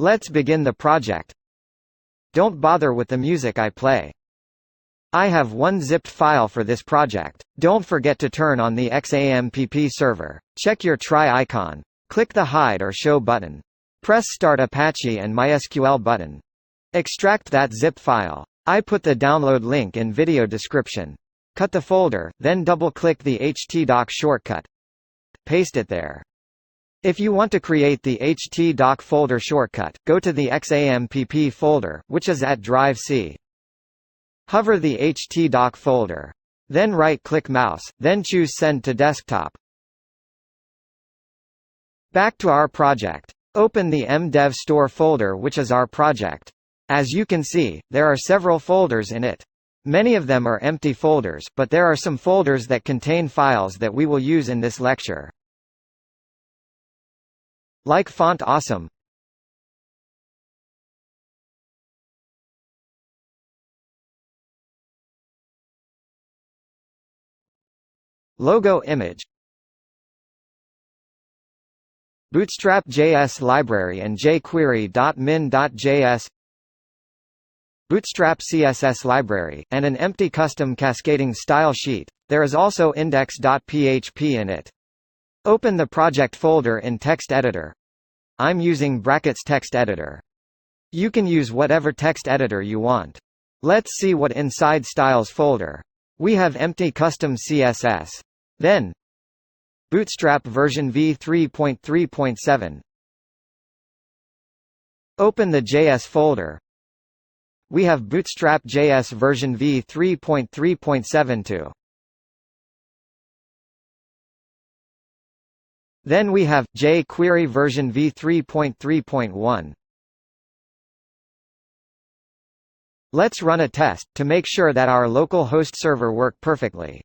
Let's begin the project. Don't bother with the music I play. I have one zipped file for this project. Don't forget to turn on the XAMPP server. Check your try icon. Click the Hide or Show button. Press Start Apache and MySQL button. Extract that zip file. I put the download link in video description. Cut the folder, then double-click the htdoc shortcut. Paste it there. If you want to create the htdoc folder shortcut, go to the XAMPP folder, which is at Drive C. Hover the htdoc folder. Then right-click mouse, then choose Send to Desktop. Back to our project. Open the mdev store folder, which is our project. As you can see, there are several folders in it. Many of them are empty folders, but there are some folders that contain files that we will use in this lecture. Like Font Awesome. Logo image. Bootstrap.js library and jQuery.min.js. Bootstrap CSS library, and an empty custom cascading style sheet. There is also index.php in it. Open the project folder in text editor. I'm using brackets text editor. You can use whatever text editor you want. Let's see what inside styles folder. We have empty custom CSS. Then Bootstrap version v3.3.7. Open the JS folder. We have Bootstrap JS version v3.3.72. Then we have jQuery version v3.3.1. Let's run a test to make sure that our localhost server works perfectly.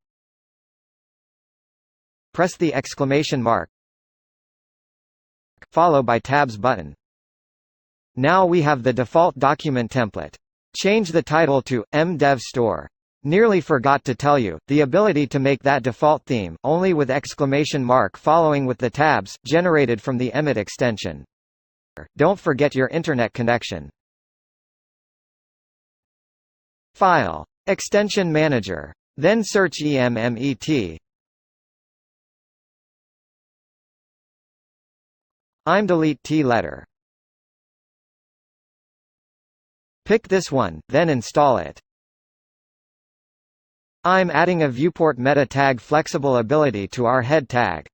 Press the exclamation mark followed by tabs button. Now we have the default document template. Change the title to mdev store. Nearly forgot to tell you, the ability to make that default theme, only with exclamation mark following with the tabs, generated from the Emmet extension. Don't forget your internet connection. File. Extension Manager. Then search EMMET. Delete T letter. Pick this one, then install it. I'm adding a viewport meta tag flexible ability to our head tag.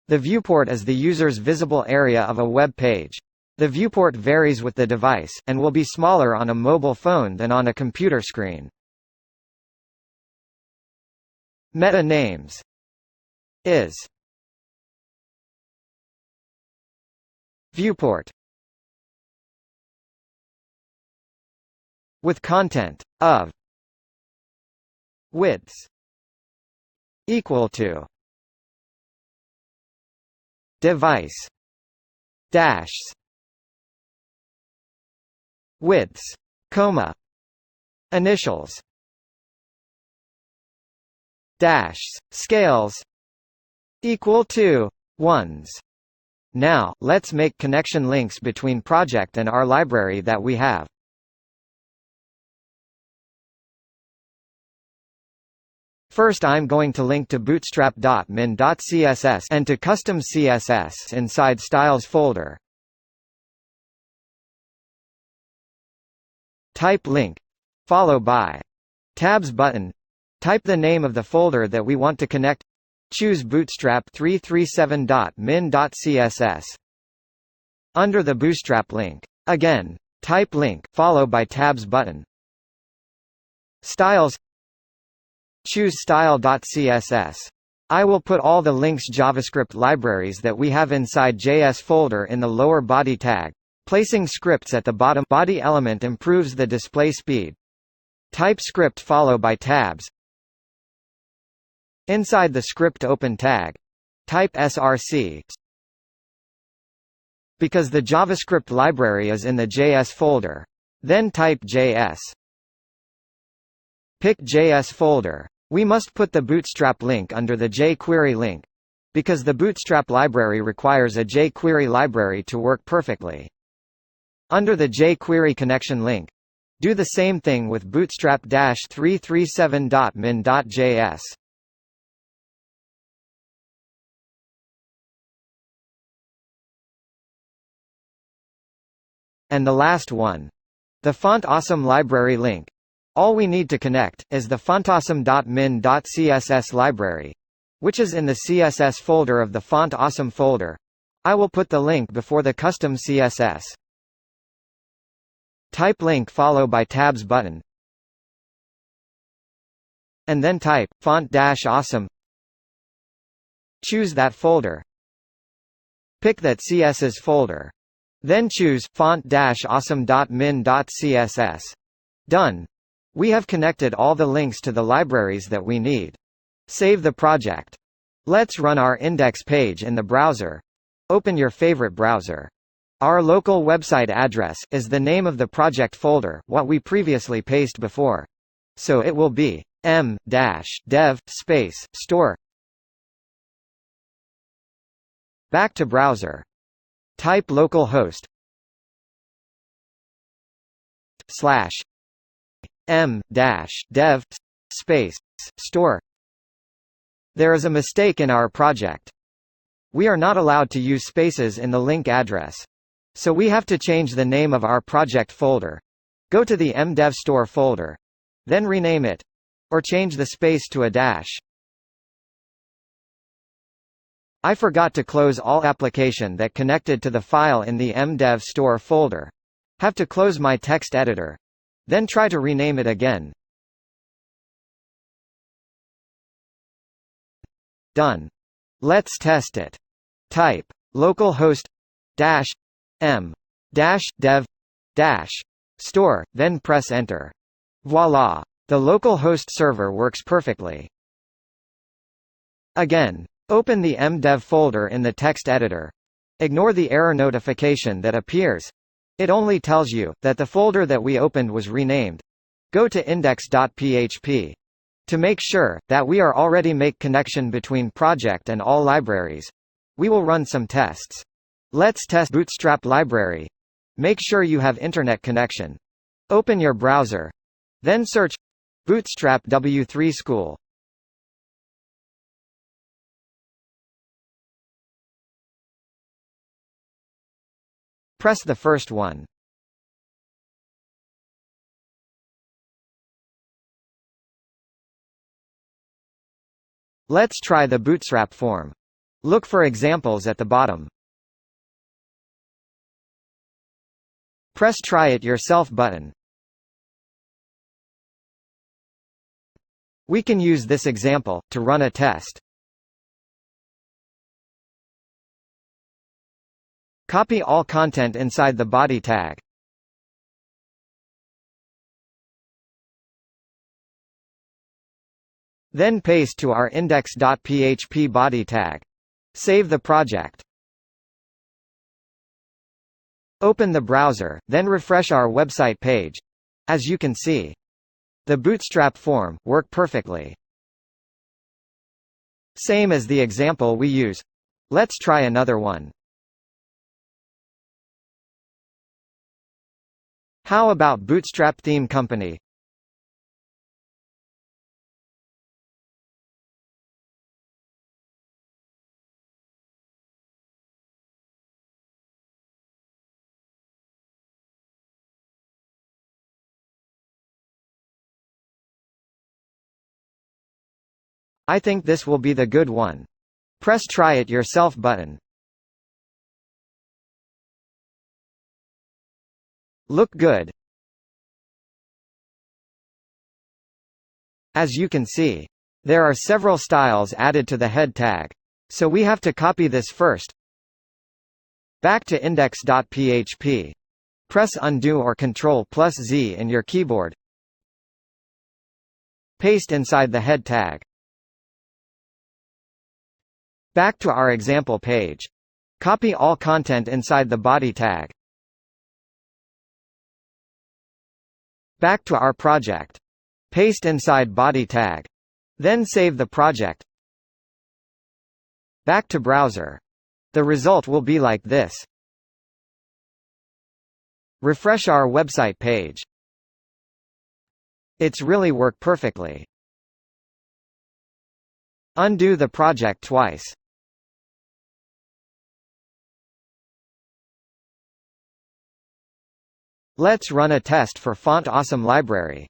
The viewport is the user's visible area of a web page. The viewport varies with the device, and will be smaller on a mobile phone than on a computer screen. Meta names is viewport with content of widths equal to device dash widths, comma, initials dash scales equal to ones. Now, let's make connection links between project and our library that we have. First I'm going to link to bootstrap.min.css and to custom CSS inside styles folder. Type link followed by tabs button. Type the name of the folder that we want to connect. Choose bootstrap337.min.css. Under the bootstrap link. Again, type link followed by tabs button. Styles. Choose style.css. I will put all the links JavaScript libraries that we have inside JS folder in the lower body tag. Placing scripts at the bottom body element improves the display speed. Type script followed by tabs. Inside the script open tag, type src. Because the JavaScript library is in the JS folder. Then type JS. Pick JS folder. We must put the Bootstrap link under the jQuery link, because the Bootstrap library requires a jQuery library to work perfectly. Under the jQuery connection link. Do the same thing with bootstrap-337.min.js. And the last one. The FontAwesome library link. All we need to connect is the fontawesome.min.css library, which is in the CSS folder of the FontAwesome folder. I will put the link before the custom CSS. Type link followed by tabs button. And then type font-awesome. Choose that folder. Pick that CSS folder. Then choose font-awesome.min.css. Done. We have connected all the links to the libraries that we need. Save the project. Let's run our index page in the browser. Open your favorite browser. Our local website address is the name of the project folder, what we previously pasted before. So it will be m-dev space store. Back to browser. Type localhost /m-dev space store. There is a mistake in our project. We are not allowed to use spaces in the link address. So we have to change the name of our project folder. Go to the mdev store folder. Then rename it. Or change the space to a dash. I forgot to close all application that connected to the file in the mdev store folder. Have to close my text editor. Then try to rename it again. Done. Let's test it. Type localhost-m-dev-store, then press enter. Voila! The localhost server works perfectly. Again, open the mdev folder in the text editor. Ignore the error notification that appears. It only tells you that the folder that we opened was renamed. Go to index.php. To make sure that we are already make connection between project and all libraries, we will run some tests. Let's test Bootstrap library. Make sure you have internet connection. Open your browser. Then search Bootstrap W3 School. Press the first one. Let's try the Bootstrap form. Look for examples at the bottom. Press Try It Yourself button. We can use this example to run a test. Copy all content inside the body tag. Then paste to our index.php body tag. Save the project. Open the browser, then refresh our website page. As you can see, the Bootstrap form worked perfectly. Same as the example we use. Let's try another one. How about Bootstrap Theme Company? I think this will be the good one. Press Try It Yourself button. Look good. As you can see, there are several styles added to the head tag. So we have to copy this first. Back to index.php. Press Undo or Ctrl+Z in your keyboard. Paste inside the head tag. Back to our example page. Copy all content inside the body tag. Back to our project. Paste inside body tag. Then save the project. Back to browser. The result will be like this. Refresh our website page. It's really worked perfectly. Undo the project twice. Let's run a test for Font Awesome library.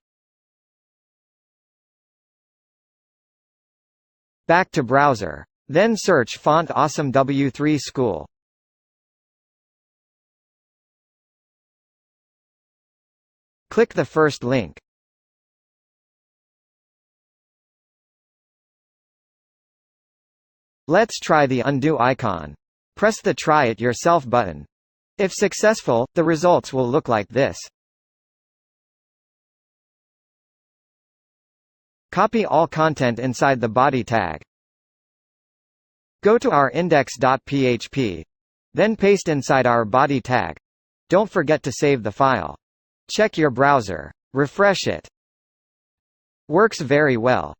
Back to browser. Then search Font Awesome W3 School. Click the first link. Let's try the undo icon. Press the Try It Yourself button. If successful, the results will look like this. Copy all content inside the body tag. Go to our index.php. Then paste inside our body tag. Don't forget to save the file. Check your browser. Refresh it. Works very well.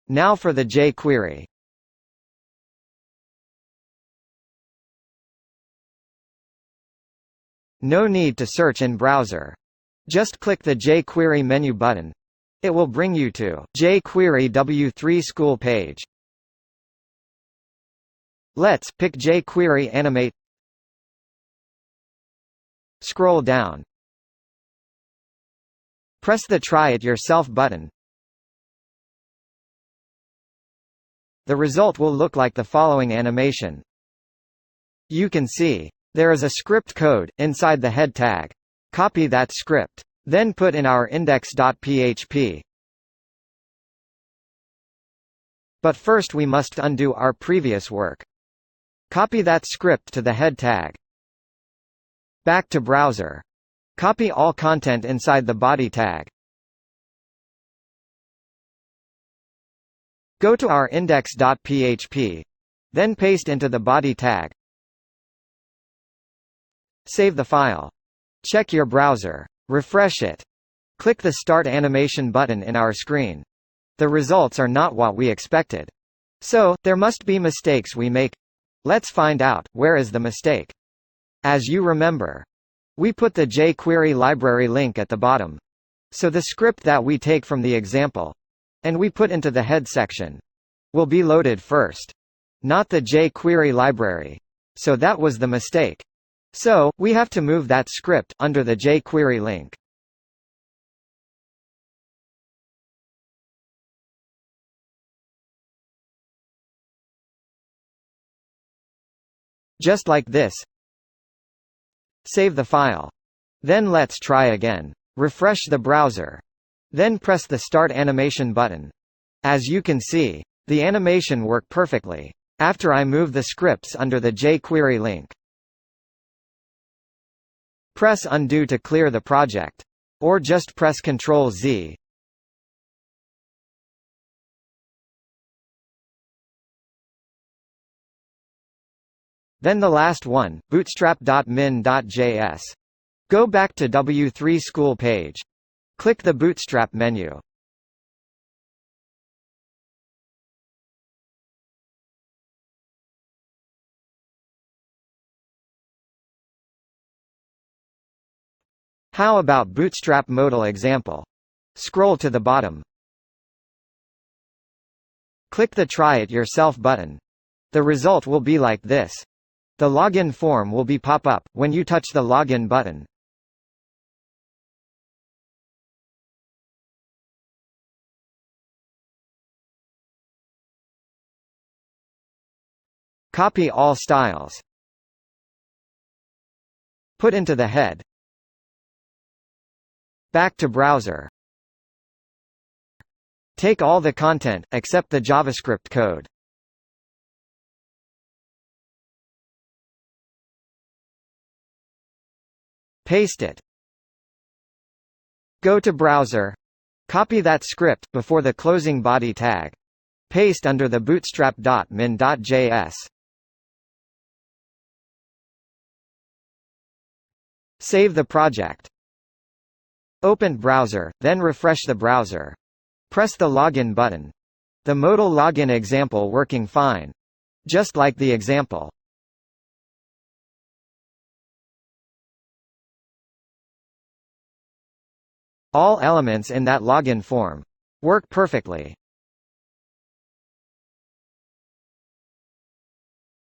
Now for the jQuery. No need to search in browser. Just click the jQuery menu button. It will bring you to jQuery W3 School page. Let's pick jQuery Animate. Scroll down. Press the Try It Yourself button. The result will look like the following animation. You can see there is a script code inside the head tag. Copy that script. Then put in our index.php. But first we must undo our previous work. Copy that script to the head tag. Back to browser. Copy all content inside the body tag. Go to our index.php. Then paste into the body tag. Save the file. Check your browser. Refresh it. Click the Start Animation button in our screen. The results are not what we expected. So, there must be mistakes we make. Let's find out, where is the mistake? As you remember, we put the jQuery library link at the bottom. So the script that we take from the example, and we put into the head section, will be loaded first. Not the jQuery library. So that was the mistake. So, we have to move that script under the jQuery link. Just like this. Save the file. Then let's try again. Refresh the browser. Then press the Start Animation button. As you can see, the animation worked perfectly after I move the scripts under the jQuery link. Press Undo to clear the project. Or just press Ctrl-Z. Then the last one, bootstrap.min.js. Go back to W3 School page. Click the Bootstrap menu. How about Bootstrap modal example? Scroll to the bottom. Click the Try It Yourself button. The result will be like this. The login form will be pop up when you touch the login button. Copy all styles. Put into the head. Back to browser. Take all the content, except the JavaScript code. Paste it. Go to browser. Copy that script before the closing body tag. Paste under the bootstrap.min.js. Save the project. Open browser, then refresh the browser. Press the login button. The modal login example working fine. Just like the example. All elements in that login form work perfectly.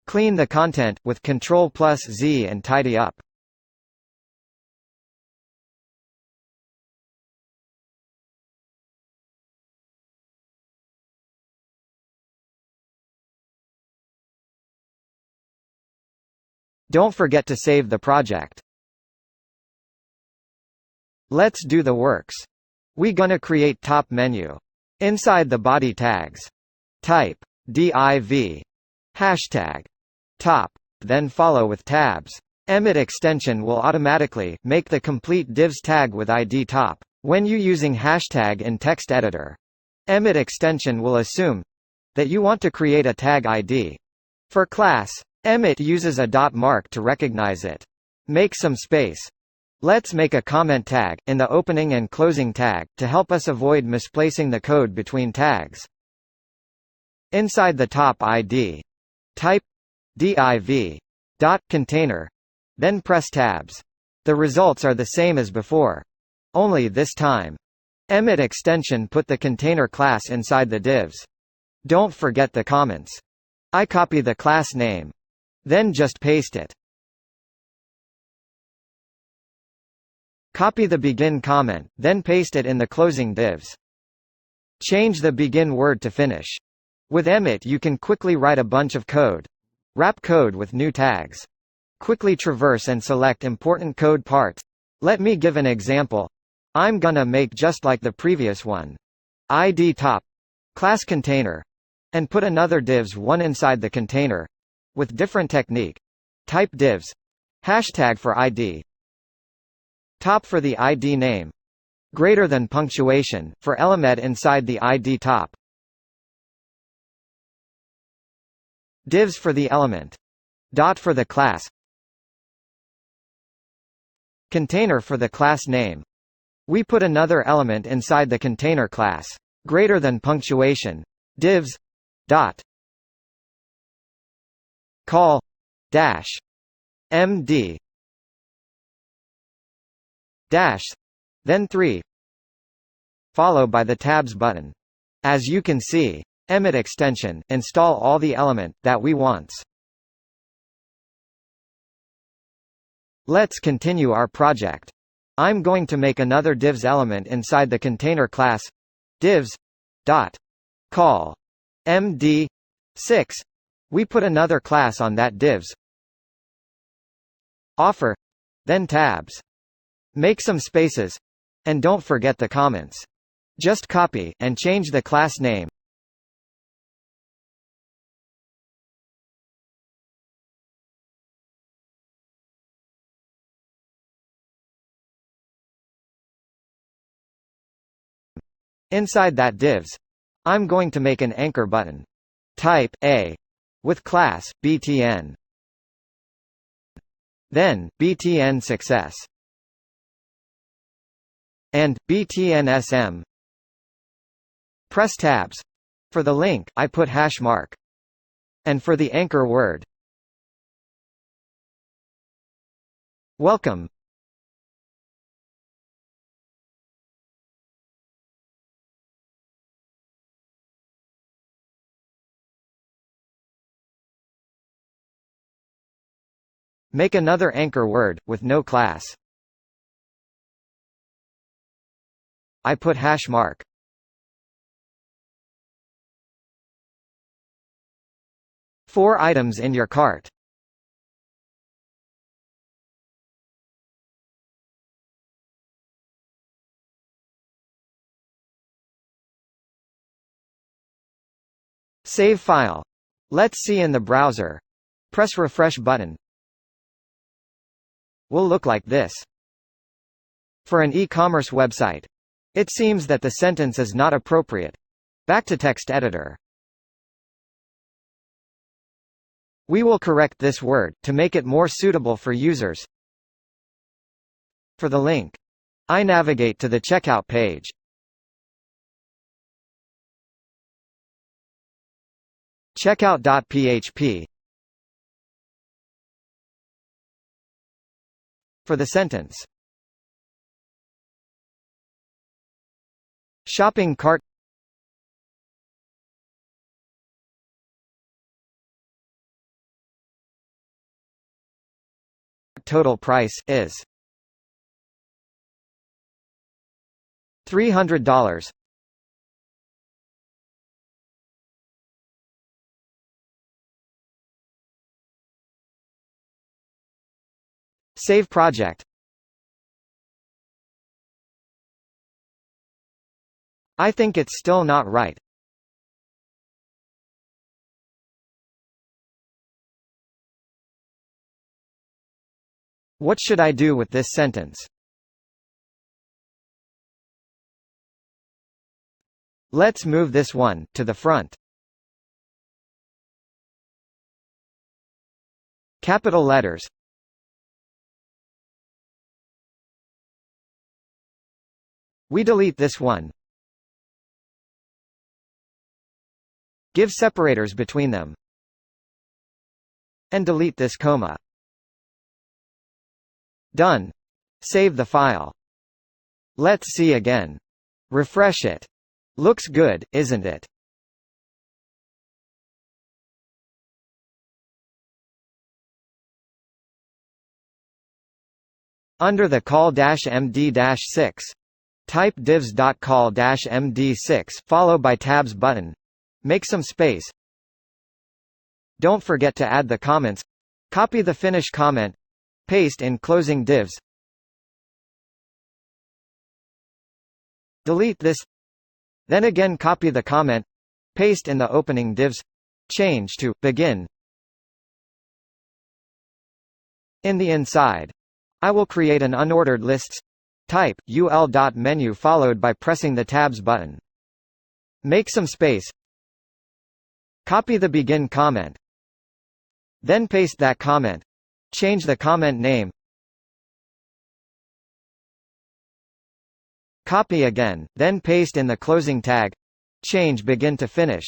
Clean the content with Ctrl+Z and tidy up. Don't forget to save the project. Let's do the works. We gonna create top menu. Inside the body tags. Type div hashtag top, then follow with tabs. Emmet extension will automatically make the complete divs tag with ID top. When you using hashtag in text editor, Emmet extension will assume that you want to create a tag ID. For class, Emmet uses a dot mark to recognize it. Make some space. Let's make a comment tag in the opening and closing tag to help us avoid misplacing the code between tags. Inside the top ID, type div dot container, then press tabs. The results are the same as before, only this time Emmet extension put the container class inside the divs. Don't forget the comments. I copy the class name, then just paste it. Copy the begin comment, then paste it in the closing divs. Change the begin word to finish. With Emmet you can quickly write a bunch of code. Wrap code with new tags. Quickly traverse and select important code parts. Let me give an example. I'm gonna make just like the previous one. ID top, class container, and put another divs one inside the container. With different technique. Type divs hashtag for ID. Top for the ID name. Greater than punctuation for element inside the ID top. Divs for the element. Dot for the class. Container for the class name. We put another element inside the container class. Greater than punctuation. Divs. Dot. Call. Dash. MD. Dash. Then 3. Follow by the tabs button. As you can see, Emmet extension install all the element that we wants. Let's continue our project. I'm going to make another divs element inside the container class. Divs. Dot. Call. MD. 6. We put another class on that divs. Offer. Then tabs. Make some spaces. And don't forget the comments. Just copy and change the class name. Inside that divs, I'm going to make an anchor button. Type A with class btn. Then btn success and btn sm. Press tabs. For the link, I put hash mark. And for the anchor word, welcome. Make another anchor word, with no class. I put hash mark. Four items in your cart. Save file. Let's see in the browser. Press refresh button. Will look like this. For an e-commerce website, it seems that the sentence is not appropriate. Back to text editor. We will correct this word to make it more suitable for users. For the link, I navigate to the checkout page. checkout.php. For the sentence. Shopping cart. Total price is $300. Save project. I think it's still not right. What should I do with this sentence? Let's move this one to the front. Capital letters. We delete this one. Give separators between them. And delete this comma. Done. Save the file. Let's see again. Refresh it. Looks good, isn't it? Under the call-md-6, type divs.call-md6 followed by tabs button. Make some space. Don't forget to add the comments. Copy the finish comment. Paste in closing divs. Delete this. Then again copy the comment. Paste in the opening divs. Change to begin. In the inside, I will create an unordered lists. Type ul.menu followed by pressing the tabs button. Make some space. Copy the begin comment. Then paste that comment. Change the comment name. Copy again, then paste in the closing tag. Change begin to finish.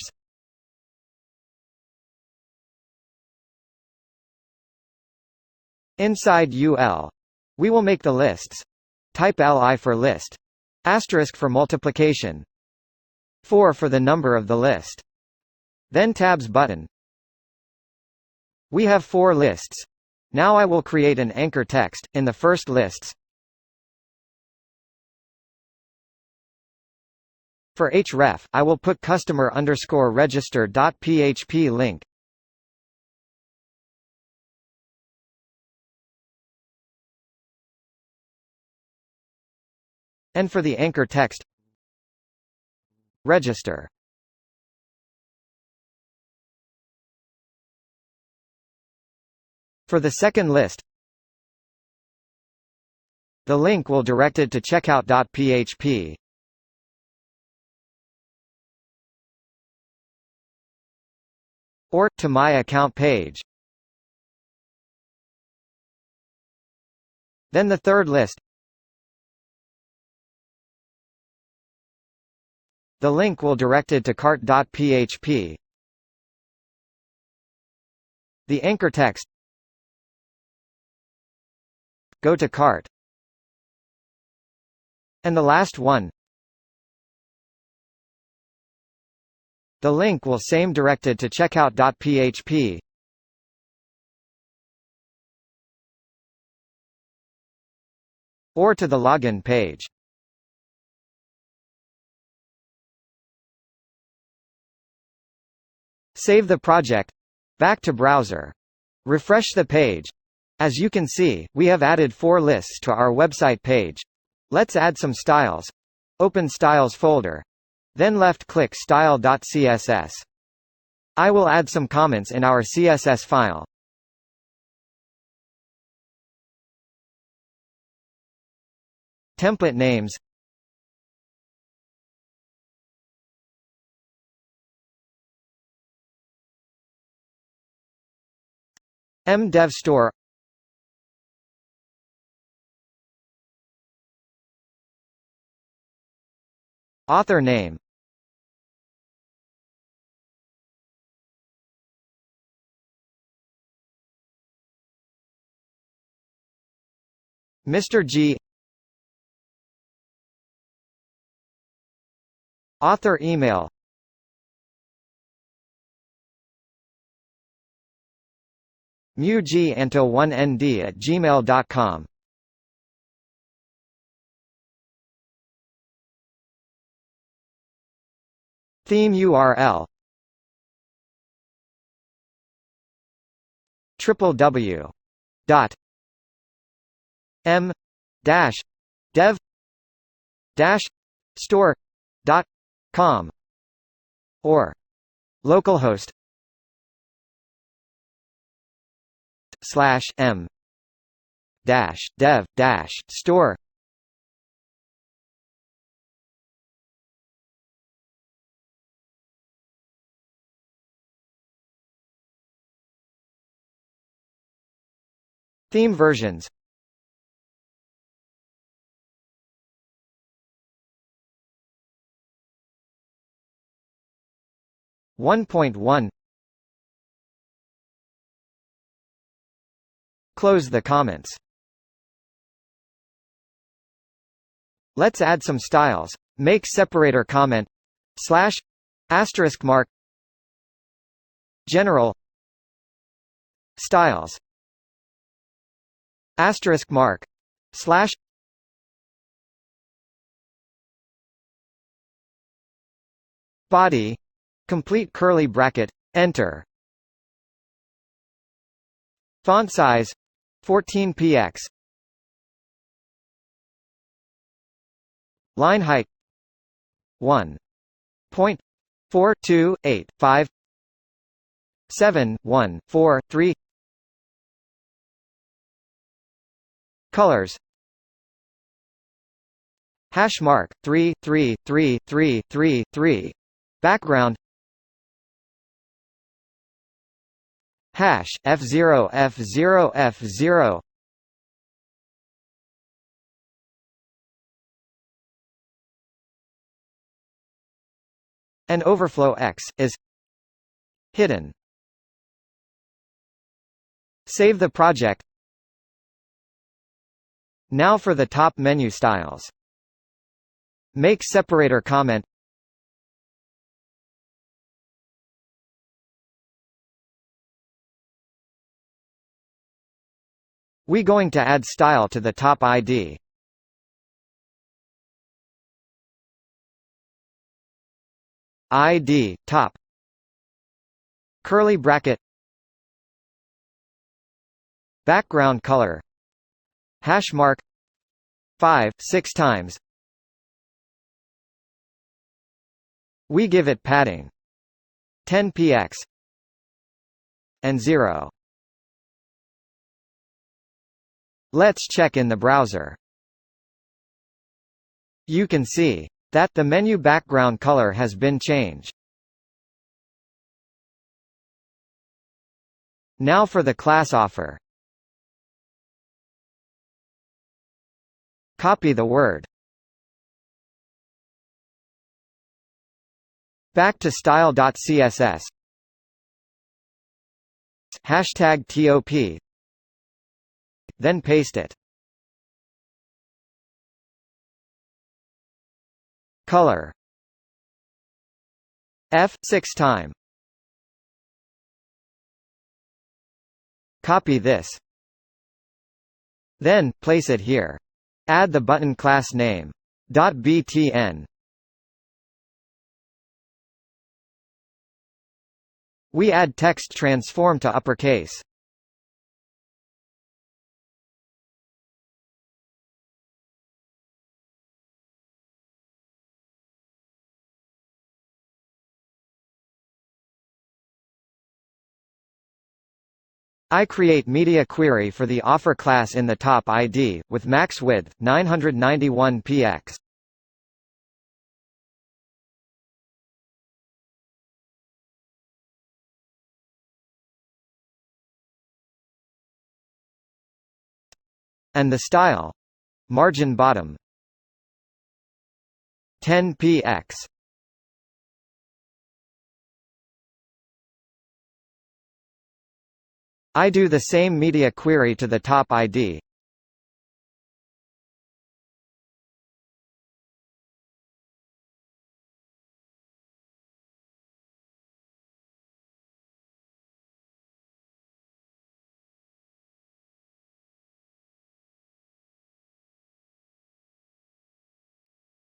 Inside UL, we will make the lists. Type li for list. Asterisk for multiplication. 4 for the number of the list. Then tabs button. We have 4 lists. Now I will create an anchor text in the first lists. For href, I will put customer_register.php link. And for the anchor text, register. For the second list, the link will direct it to checkout.php. Or, to my account page. Then the third list, the link will direct it to cart.php. The anchor text, go to cart. And the last one, the link will same directed to checkout.php. Or to the login page. Save the project. Back to browser. Refresh the page. As you can see, we have added 4 lists to our website page. Let's add some styles. Open Styles folder. Then left-click style.css. I will add some comments in our CSS file. Template names. mDevStore. Author name. Mr. G. Author email muganto1nd@gmail.com. Theme URL www.m-dev-store.com or localhost /m-dev-store. Theme versions 1.1. Close the comments. Let's add some styles. Make separator comment /** general styles */ body complete curly bracket enter. Font size 14 px. Line height 1.42857143. Colors #33333. Background #F0F0F0. An overflow X is hidden. Save the project. Now for the top menu styles. Make separator comment. We going to add style to the top ID. ID top curly bracket background color #5 6 times. We give it padding 10 px and 0. Let's check in the browser. You can see that the menu background color has been changed. Now for the class offer. Copy the word. Back to style.css. #top. Then paste it. Color F6 time. Copy this. Then place it here. Add the button class name .btn. We add text transform to uppercase. I create media query for the offer class in the top ID, with max width 991 px. And the style margin bottom 10 px. I do the same media query to the top ID.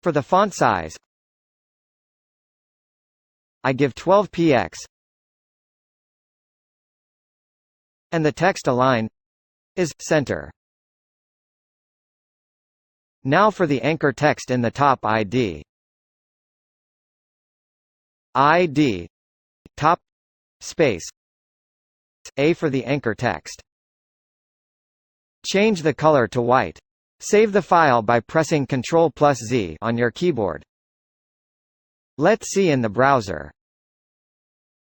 For the font size, I give 12 px, and the text align is center. Now for the anchor text in the top ID. ID top space A for the anchor text. Change the color to white. Save the file by pressing Ctrl+Z on your keyboard. Let's see in the browser.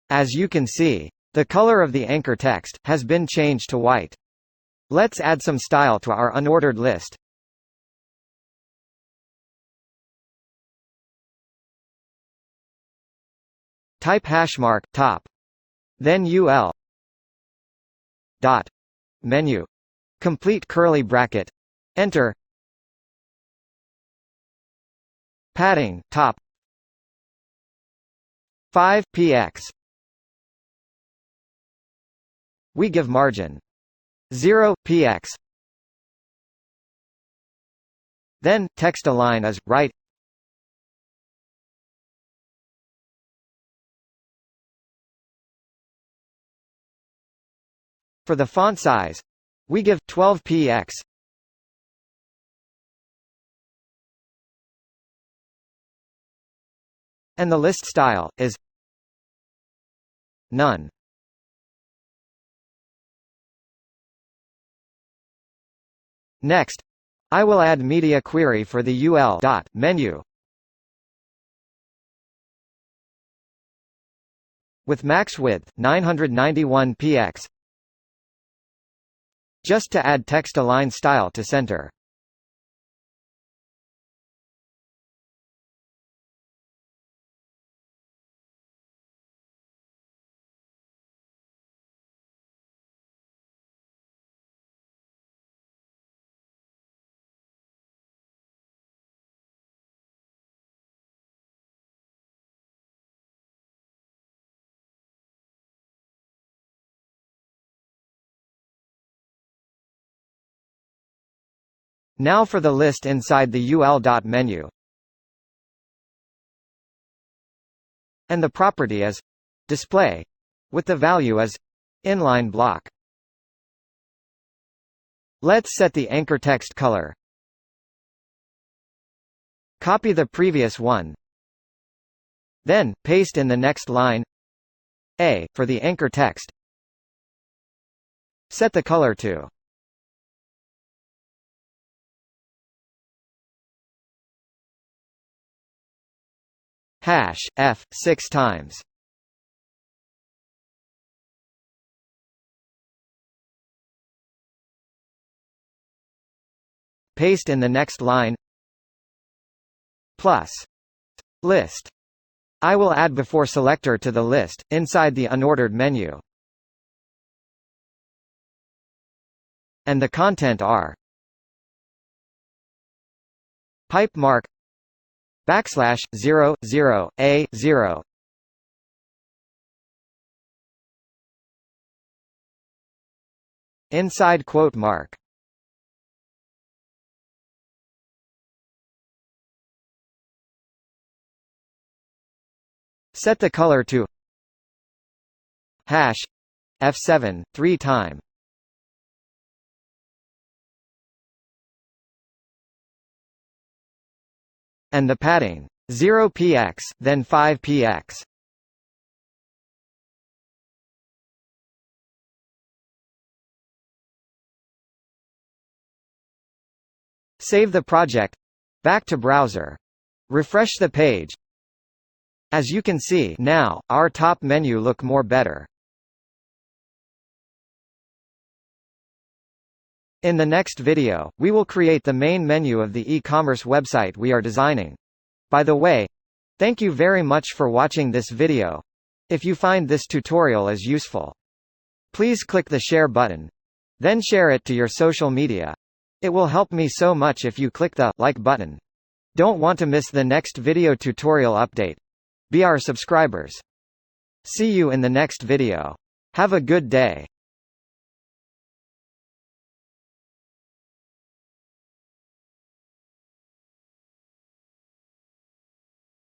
As you can see, the color of the anchor text has been changed to white. Let's add some style to our unordered list. Type hashmark top, then UL dot menu, complete curly bracket, enter. Padding top 5 px. We give margin 0 px. Then text align as right. For the font size, we give 12 px. And the list style is none. Next, I will add media query for the UL dot menu. With max width 991 px. Just to add text align style to center. Now for the list inside the UL dot menu. And the property is display, with the value as inline block. Let's set the anchor text color. Copy the previous one. Then, paste in the next line A for the anchor text. Set the color to F 6 times. Paste in the next line plus list. I will add before selector to the list, inside the unordered menu. And the content are pipe mark \0 A0 inside quote mark. Set the color to F7 3 times. And the padding 0 px, then 5 px. Save the project. Back to browser. Refresh the page. As you can see now, our top menu look more better. In the next video, we will create the main menu of the e-commerce website we are designing. By the way, thank you very much for watching this video. If you find this tutorial is useful, please click the share button. Then share it to your social media. It will help me so much if you click the like button. Don't want to miss the next video tutorial update. Be our subscribers. See you in the next video. Have a good day.